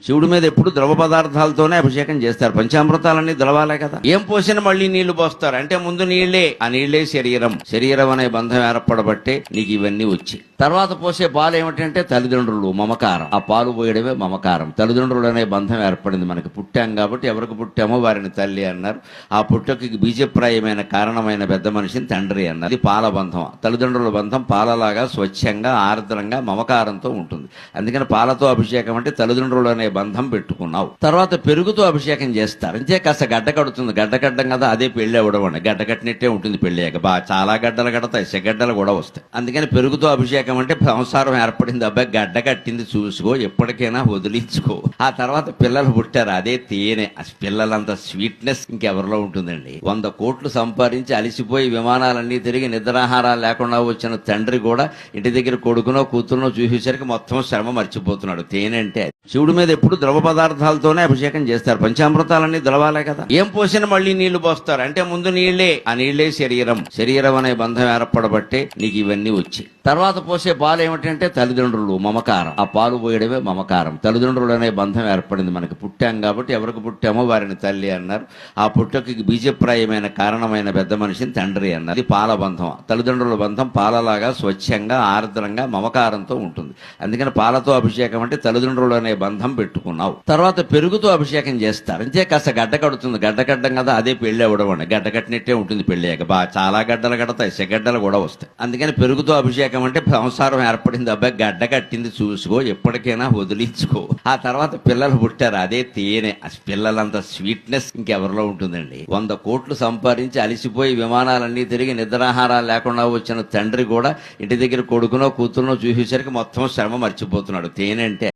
శివుడి మీద ఎప్పుడు ద్రవ పదార్థాలతోనే అభిషేకం చేస్తారు. పంచామృతాలన్నీ ద్రవాలే కదా. ఏం పోసినా మళ్ళీ నీళ్లు పోస్తారు అంటే ముందు నీళ్లే, ఆ నీళ్లే శరీరం అనే బంధం ఏర్పడబట్టే నీకు ఇవన్నీ వచ్చి. తర్వాత పోసే పాలు ఏమిటంటే తల్లిదండ్రులు, మమకారం. ఆ పాలు పోయడమే మమకారం. తల్లిదండ్రులు అనే బంధం ఏర్పడింది. మనకి పుట్టాం కాబట్టి ఎవరికి పుట్టామో వారిని తల్లి అన్నారు. ఆ పుట్టకి బీజప్రాయమైన కారణమైన పెద్ద మనిషిని తండ్రి అన్నారు. ఇది పాల బంధం. తల్లిదండ్రుల బంధం పాలలాగా స్వచ్ఛంగా ఆర్ద్రంగా మమకారంతో ఉంటుంది. అందుకని పాలతో అభిషేకం అంటే తల్లిదండ్రులు అనే బంధం పెట్టుకున్నావు. తర్వాత పెరుగుతో అభిషేకం చేస్తారు. అంతే కాస్త గడ్డ కడుతుంది. గడ్డ కట్టడం కదా అదే పెళ్లి అవ్వడం అండి. గడ్డ కట్టినట్టే ఉంటుంది పెళ్లి అయ్యాక. చాలా గడ్డలు కడతాయి, సెగడ్డలు కూడా వస్తాయి. అందుకని పెరుగుతో అభిషేకం అంటే సంసారం ఏర్పడింది, అబ్బాయి గడ్డ కట్టింది చూసుకో, ఎప్పటికైనా వదిలించుకో. ఆ తర్వాత పిల్లలు పుట్టారు, అదే తేనె. పిల్లలంత స్వీట్నెస్ ఇంకెవరిలో ఉంటుందండి. 100 కోట్లు సంపాదించి అలిసిపోయి విమానాలన్నీ తిరిగి నిద్రాహారాలు లేకుండా వచ్చిన తండ్రి కూడా ఇంటి దగ్గర కొడుకునో కూతురునో చూసేసరికి మొత్తం శ్రమ మర్చిపోతున్నాడు. తేనె అంటే శివుడి మీద ఎప్పుడు ద్రవ పదార్థాలతోనే అభిషేకం చేస్తారు. పంచామృతాలన్నీ ద్రవాలే కదా. ఏం పోసినా మళ్ళీ నీళ్లు పోస్తారు అంటే ముందు నీళ్లే, ఆ నీళ్లే శరీరం అనే బంధం ఏర్పడబట్టే నీకు ఇవన్నీ వచ్చి. తర్వాత పోసే పాలు ఏమిటంటే తల్లిదండ్రులు, మమకారం. ఆ పాలు పోయడమే మమకారం. తల్లిదండ్రులు అనే బంధం ఏర్పడింది. మనకి పుట్టాం కాబట్టి ఎవరికి పుట్టామో వారిని తల్లి అన్నారు. ఆ పుట్టకి బీజప్రాయమైన కారణమైన పెద్ద మనిషిని తండ్రి అన్నారు. ఇది పాల బంధం. తల్లిదండ్రుల బంధం పాలలాగా స్వచ్ఛంగా ఆర్ద్రంగా మమకారంతో ఉంటుంది. అందుకని పాలతో అభిషేకం అంటే తల్లిదండ్రులు అనే బంధం పెట్టుకున్నావు. తర్వాత పెరుగుతో అభిషేకం చేస్తారు. అంతే కాస్త గడ్డ కడుతుంది. గడ్డ కట్టడం కదా అదే పెళ్లి అవ్వడం అండి. గడ్డ కట్టినట్టే ఉంటుంది పెళ్లి అయ్యాక. చాలా గడ్డలు కడతాయి, సెగడ్డలు కూడా వస్తాయి. అందుకని పెరుగుతో అభిషేకం అంటే సంసారం ఏర్పడింది, అబ్బాయి గడ్డ కట్టింది చూసుకో, ఎప్పటికైనా వదిలించుకో. ఆ తర్వాత పిల్లలు పుట్టారు, అదే తేనె. పిల్లలంత స్వీట్నెస్ ఇంకెవరిలో ఉంటుందండి. 100 కోట్లు సంపాదించి అలిసిపోయి విమానాలన్నీ తిరిగి నిద్రాహారాలు లేకుండా వచ్చిన తండ్రి కూడా ఇంటి దగ్గర కొడుకునో కూతురునో చూసేసరికి మొత్తం శ్రమ మర్చిపోతున్నాడు. తేనె అంటే